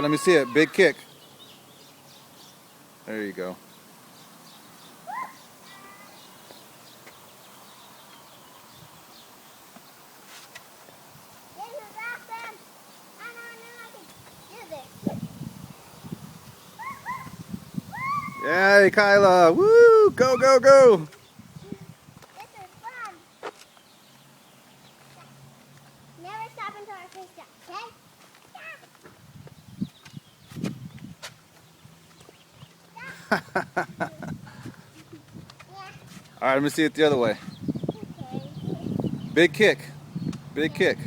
let me see it. Big kick. There you go. This is awesome. I know I can do this. Yay, Kyla. Woo! Go, go, go. This is fun. Never stop until our fish jump, okay? Yeah. All right, let me see it the other way. Okay. Big kick. Big kick.